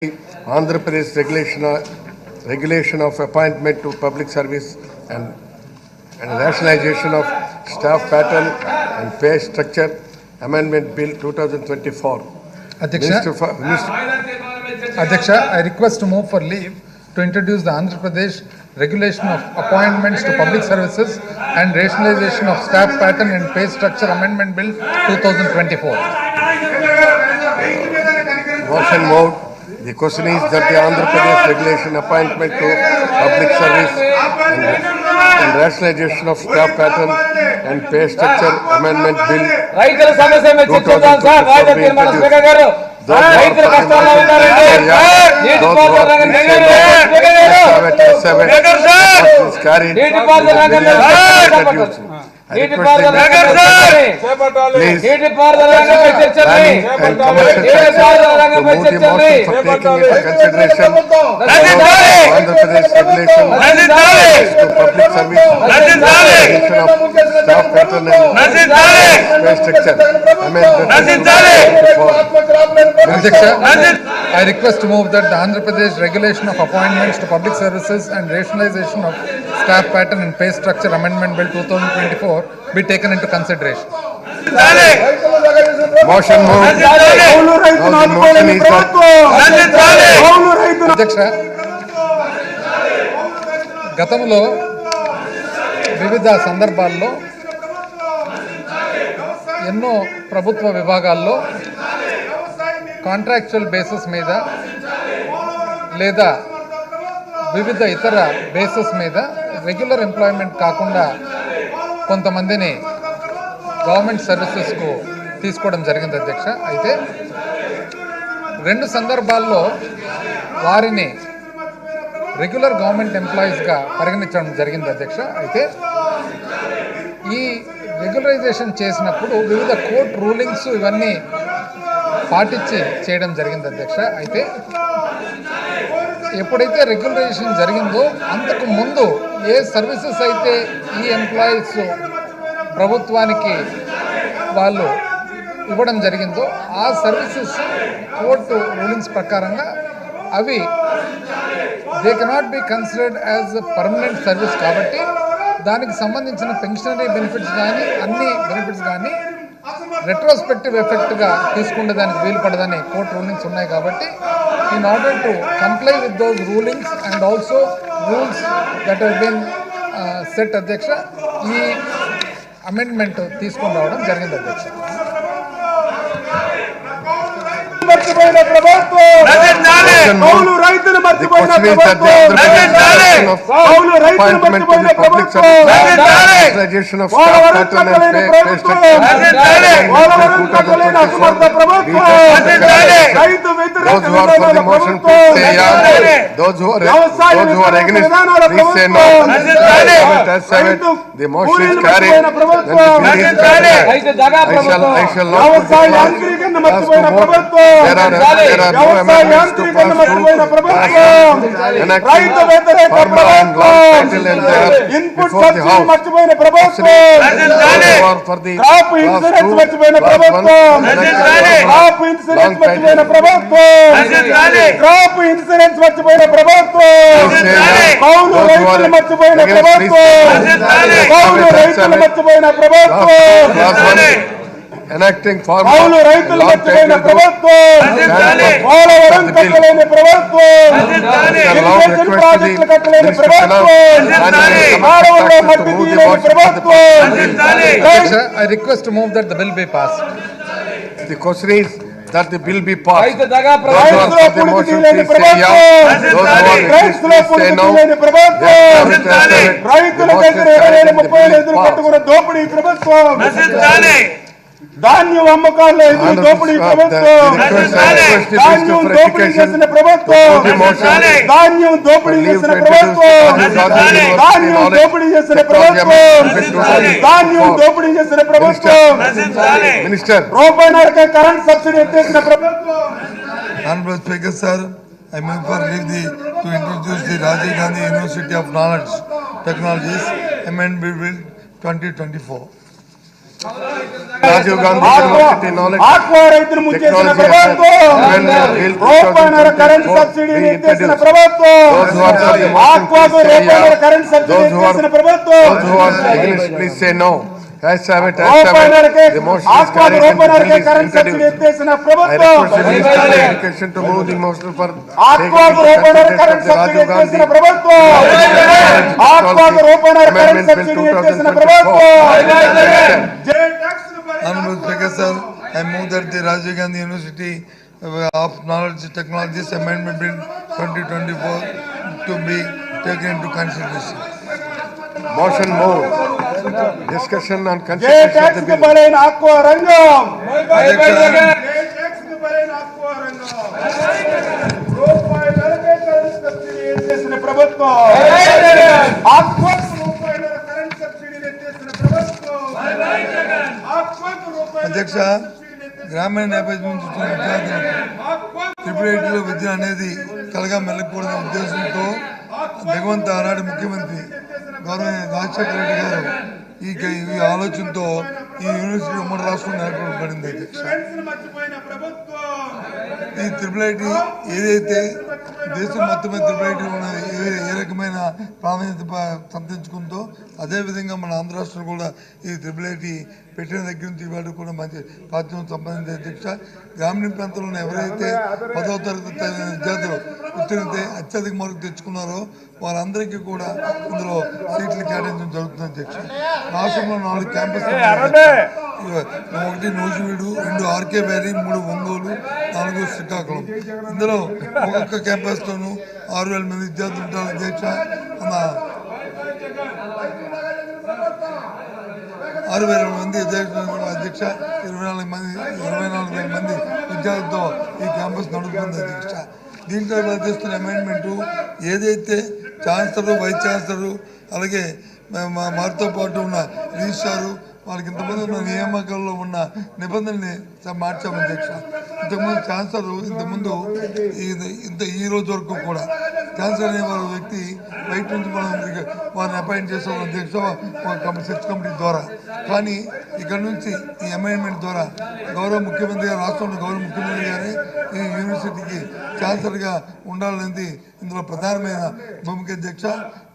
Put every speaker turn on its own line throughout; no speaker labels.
Andhra Pradesh regulation of appointment to public service and rationalization of staff pattern and pay structure amendment bill 2024.
Adhyaksha, I request to move for leave to introduce the Andhra Pradesh regulation of appointments to public services and rationalization of staff pattern and pay structure amendment bill 2024.
Motion moved. The question is that the Andhra Pradesh regulation appointment to public service and rationalization of staff pattern and pay structure amendment bill 2024
I request to move that the Andhra Pradesh regulation of appointments to public services and rationalization of staff pattern and pay structure amendment bill 2024 be taken into consideration.
Motion moved. Now the motion is
అధ్యక్ష, గతంలో వివిధ సందర్భాల్లో ఎన్నో ప్రభుత్వ విభాగాల్లో contractual basis మీద లేదా వివిధ ఇతర బేసిస్ మీద రెగ్యులర్ ఎంప్లాయ్మెంట్ కాకుండా కొంతమందిని గవర్నమెంట్ సర్వీసెస్కు తీసుకోవడం జరిగింది అధ్యక్ష. అయితే రెండు సందర్భాల్లో వారిని రెగ్యులర్ గవర్నమెంట్ ఎంప్లాయీస్గా పరిగణించడం జరిగింది అధ్యక్ష. అయితే ఈ రెగ్యులరైజేషన్ చేసినప్పుడు వివిధ కోర్టు రూలింగ్స్ ఇవన్నీ పాటించి చేయడం జరిగింది అధ్యక్ష. అయితే ఎప్పుడైతే రెగ్యులరైజేషన్ జరిగిందో అంతకు ముందు ఏ సర్వీసెస్ అయితే ఈ ఎంప్లాయీస్ ప్రభుత్వానికి వాళ్ళు ఇవ్వడం జరిగిందో ఆ సర్వీసెస్ కోర్టు రూలింగ్స్ ప్రకారంగా అవి they cannot be considered as permanent service కాబట్టి దానికి సంబంధించిన పెన్షనరీ బెనిఫిట్స్ కానీ అన్ని బెనిఫిట్స్ కానీ రెట్రోస్పెక్టివ్ ఎఫెక్ట్గా తీసుకునే దానికి వీలు పడదని కోర్టు రూలింగ్స్ ఉన్నాయి కాబట్టి in order to comply with those rulings and also rules that have been set అధ్యక్ష ఈ అమెండ్మెంట్ తీసుకొని రావడం జరిగింది అధ్యక్ష.
మర్చిపోయిన ప్రభుత్వం కౌలు రైతులు మర్చిపోయిన ప్రభుత్వం కౌలు రైతులు మర్చిపోయిన ప్రభుత్వం అసమర్థ ప్రభుత్వం రైతు వ్యతిరేక వ్యవసాయ యాంత్రీకరణ మర్చిపోయిన ప్రభుత్వం రైతు వ్యతిరేక ప్రభుత్వం ఇన్పుట్ సబ్సిడీ మర్చిపోయిన ప్రభుత్వం క్రాప్ ఇన్సూరెన్స్ మర్చిపోయిన ప్రభుత్వం క్రాప్ ఇన్సూరెన్స్ మర్చిపోయిన ప్రభుత్వం క్రాప్ ఇన్సూరెన్స్ మర్చిపోయిన ప్రభుత్వం కౌలు రైతులు మర్చిపోయిన ప్రభుత్వం కౌలు రైతులు మర్చిపోయిన ప్రభుత్వం
enacting
కౌలు రైతులు మర్చిపోయిన ప్రభుత్వం పోలవరం కట్టలేని ప్రభుత్వం ఇరిగేషన్ ప్రాజెక్టులు కట్టలేని ప్రభుత్వం కాలువల్లో మట్టి తీయలేని ప్రభుత్వం.
I request to move that the bill be passed.
The question is that the bill be passed.
రైతులో పుడికి తీయలేని ప్రభుత్వం రైతులో పుడికి తీయలేని ప్రభుత్వం రైతుల దగ్గర 20,030 ఎదురు కట్టుకున్న దోపిడీ ప్రభుత్వం ధాన్యం అమ్మకాల్లో ఎదురు దోపిడీ ప్రభుత్వం ధాన్యం దోపిడీ చేసిన ప్రభుత్వం ధాన్యం దోపిడీ చేసిన ప్రభుత్వం ధాన్యం దోపిడీ చేసిన ప్రభుత్వం ధాన్యం దోపిడీ చేసిన ప్రభుత్వం
Minister.
రూపాయన్నరకే కరెంట్ సబ్సిడీ ఎత్తేసిన ప్రభుత్వం.
Honorable Speaker, sir, I move for leave to introduce the Rajiv Gandhi University of Knowledge Technologies Amendment Bill 2024.
Rajiv Gandhi University Knowledge
aqua రైతులు ముంచేసిన
Technology
ప్రభుత్వం,
Amendment Bill
రూపాయన్నర కరెంట్
2024
సబ్సిడీని
be
ఎత్తేసిన
introduced.
ప్రభుత్వం,
Those who are for the motion,
ఆక్వాకు
please say
రూపాయన్నర
yeah.
Current subsidy
Those who are
ఎత్తేసిన ప్రభుత్వం,
against, please say no. As have it,
రూపాయన్నరకే
the motion is
ఆక్వాకు
carried and the
రూపాయన్నరకే
bill is
current subsidy
introduced.
ఎత్తేసిన
I
ప్రభుత్వం,
request the Minister of Education to move the motion for
ఆక్వాకు రూపాయన్నర current subsidy ఎత్తేసిన ప్రభుత్వం, ఆక్వాకు రూపాయన్నర current subsidy ఎత్తేసిన ప్రభుత్వం.
Honorable Speaker, sir, I move that the Rajiv Gandhi University of Knowledge Technologies Amendment Bill 2024 to be taken into consideration.
Motion moved. Discussion on
J
consideration of the
tax కు
bill.
బలైన aqua రంగం,
Adhyaksh,
J tax కు బలైన aqua రంగం, రూపాయన్నరకే current subsidy ఎత్తేసిన ప్రభుత్వం, ఆక్వాకు రూపాయన్నర కరెంట్ సబ్సిడీ ఎత్తేసిన ప్రభుత్వం, ఆక్వాకు రూపాయన్నర
అధ్యక్ష, గ్రామీణ నేపథ్యం నుంచి వచ్చిన విద్యార్థులకు ట్రిపుల్ విద్య అనేది కలగా మెల్లకూడదనే ఉద్దేశంతో దిగవంత ఆనాటి ముఖ్యమంత్రి గౌరవ రాజశేఖర రెడ్డి గారు ఈ ఆలోచనతో ఈ యూనివర్సిటీ ఉమ్మడి రాష్ట్రంలో ఏర్పడబడింది. అధ్యక్ష, ఈ ట్రిపుల్ ఐటీ ఏదైతే దేశం మొత్తం మీద ట్రిపుల్ ఐటీ ఉన్నది ఏ రకమైన ప్రాధాన్యత సంతరించుకుందో అదేవిధంగా మన ఆంధ్ర రాష్ట్రం కూడా ఈ ట్రిపుల్ ఐటీ పెట్టిన దగ్గర నుంచి ఇవాళ కూడా మంచి ప్రాచుర్యం సంపాదించే. అధ్యక్ష, గ్రామీణ ప్రాంతంలో ఎవరైతే 10వ తరగతి విద్యార్థులు ఉత్తీర్ణతే అత్యధిక మార్కులు తెచ్చుకున్నారో వారందరికీ కూడా ఇందులో సీట్లు కేటాయించడం జరుగుతుంది. అధ్యక్ష, రాష్ట్రంలో 4 క్యాంపస్లు, 1 నూజివీడు, 2 ఆర్కే వ్యాలీ, 3 ఒంగోలు, 4 శ్రీకాకుళం. ఇందులో ఒక్కొక్క క్యాంపస్లోనూ 6,000 మంది విద్యార్థులు ఉంటారు. అధ్యక్ష, 6,000 మంది అధ్యక్ష 24,000 మంది విద్యార్థులతో ఈ క్యాంపస్ నడుపుతుంది. అధ్యక్ష, దీంట్లో చేస్తున్న అమెండ్మెంటు ఏదైతే ఛాన్సలర్, వైస్ ఛాన్సలర్ అలాగే వారితో పాటు ఉన్న రిజిస్ట్రారు వాళ్ళకి ఇంతమంది ఉన్న నియామకాల్లో ఉన్న నిబంధనల్ని మార్చాము. అధ్యక్ష, ఇంతకుముందు ఛాన్సలర్ ఇంతకుముందు ఈ రోజు వరకు కూడా ఛాన్సలర్ అనే వారి వ్యక్తి బయట నుంచి మనం వారిని అపాయింట్ చేసాం. అధ్యక్ష, సెర్చ్ కమిటీ ద్వారా. కానీ ఇక్కడ నుంచి ఈ అమెండ్మెంట్ ద్వారా గౌరవ ముఖ్యమంత్రి గారు, రాష్ట్రంలో గౌరవ ముఖ్యమంత్రి గారే ఈ యూనివర్సిటీకి ఛాన్సలర్గా ఉండాలనేది ఇందులో ప్రధానమైన భూమిక. అధ్యక్ష,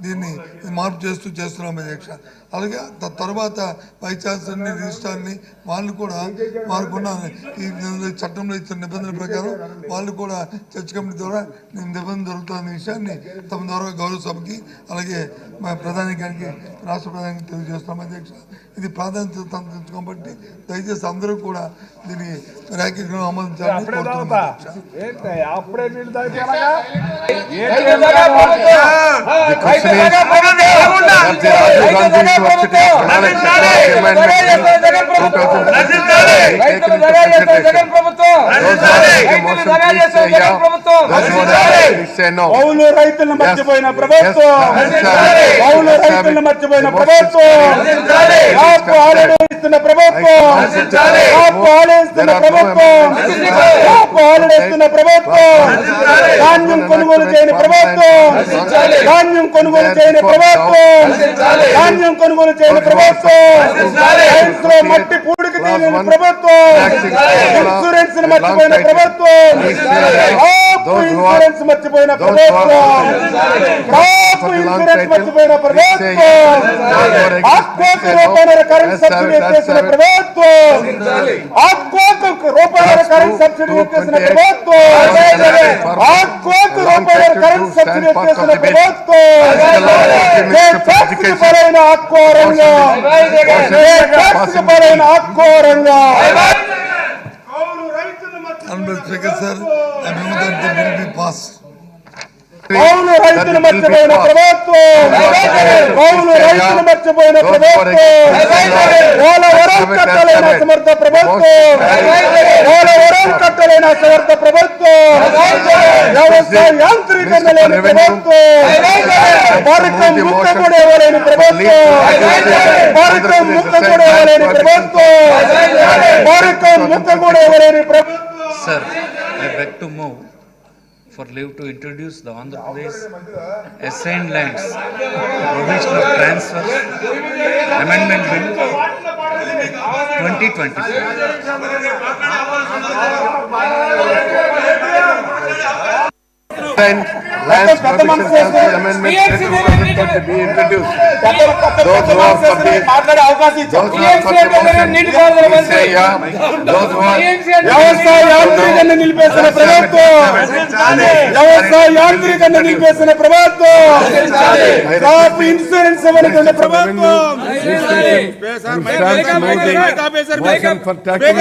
దీన్ని మార్పు చేస్తున్నాం. అధ్యక్ష, అలాగే తర్వాత వైస్ ఛాన్సలర్ని, రిజిస్ట్రార్ని వాళ్ళు కూడా వారికున్న ఈ చట్టంలో ఇచ్చిన నిబంధనల ప్రకారం వాళ్ళు కూడా చర్చ్ కమిటీ ద్వారా నిబంధన జరుగుతున్న విషయాన్ని తమ ద్వారా గౌరవ సభకి అలాగే మా ప్రధాని గారికి, రాష్ట్ర ప్రధానికి తెలియజేస్తున్నాం. అధ్యక్ష, ఇది ప్రాధాన్యత కాబట్టి దయచేసి అందరూ కూడా దీన్ని ర్యాకింగ్ ఆమోదించాలని కోరుతున్నాం.
The question is that the Rajiv Gandhi University of Knowledge Technology Amendment Bill 2024 be taken into consideration. Those who are for the motion, please say yeah. Those who are against, please say no.
కౌలు రైతులను మర్చిపోయిన ప్రభుత్వం, కౌలు రైతులను మర్చిపోయిన ప్రభుత్వం, కాపు ఆలడిస్తున్న ప్రభుత్వం, కాపు ఆలడిస్తున్న ప్రభుత్వం, కాపు ఆలడిస్తున్న ప్రభుత్వం, ధాన్యం కొనుగోలు చేయని ప్రభుత్వం, ధాన్యం కొనుగోలు చేయని ప్రభుత్వం, ధాన్యం కొనుగోలు చేయని ప్రభుత్వం, రైతులో మట్టి పూడికి తీయని ప్రభుత్వం, ఇన్సూరెన్స్ మర్చిపోయిన ప్రభుత్వం, కాపు ఇన్సూరెన్స్ మర్చిపోయిన ప్రభుత్వం, కాపు ఇన్సూరెన్స్ మర్చిపోయిన ప్రభుత్వం, ఆక్వాకు రూపాయల కరెంట్ సబ్సిడీ ఎత్తేసిన ప్రభుత్వం, ఆక్వాకు రూపాయల కరెంట్ సబ్సిడీ ఎత్తేసిన ప్రభుత్వం, ఆక్వాకు రూపాయల కరెంట్ సబ్సిడీ ఎత్తేసిన ప్రభుత్వం, ట్యాక్స్ బలైన ఆక్వా రంగం, ట్యాక్స్ బలైన ఆక్వా రంగం.
Honorable Speaker, sir, I move that the bill be passed.
కౌలు రైతులు మర్చిపోయిన ప్రభుత్వం, కౌలు రైతులు మర్చిపోయిన ప్రభుత్వం, పోలవరం కట్టలేని అసమర్థ ప్రభుత్వం, పోలవరం కట్టలేని అసమర్థ ప్రభుత్వం, వ్యవసాయ యాంత్రీకరణ లేని ప్రభుత్వం, పరకం ముక్క కూడా ఇవ్వలేని ప్రభుత్వం, పరకం ముక్క కూడా ఇవ్వలేని ప్రభుత్వం, పరకం ముక్క కూడా ఇవ్వలేని ప్రభుత్వం.
Sir, I beg to move for leave to introduce the Andhra Pradesh Assigned Lands Provisional Transfer Amendment Bill 2024.
Lands Provision Council Amendment be introduced. Those who are for this,
మాట్లాడే అవకాశం ఇచ్చారు.
those who are for the motion, please say yeah. Those who are
వ్యవసాయ యాంత్రీకరణ నిలిపేసిన ప్రభుత్వం, వ్యవసాయ యాంత్రీకరణ నిలిపేసిన ప్రభుత్వం, crop insurance ఇవ్వనటువంటి ప్రభుత్వం.
motion for tackling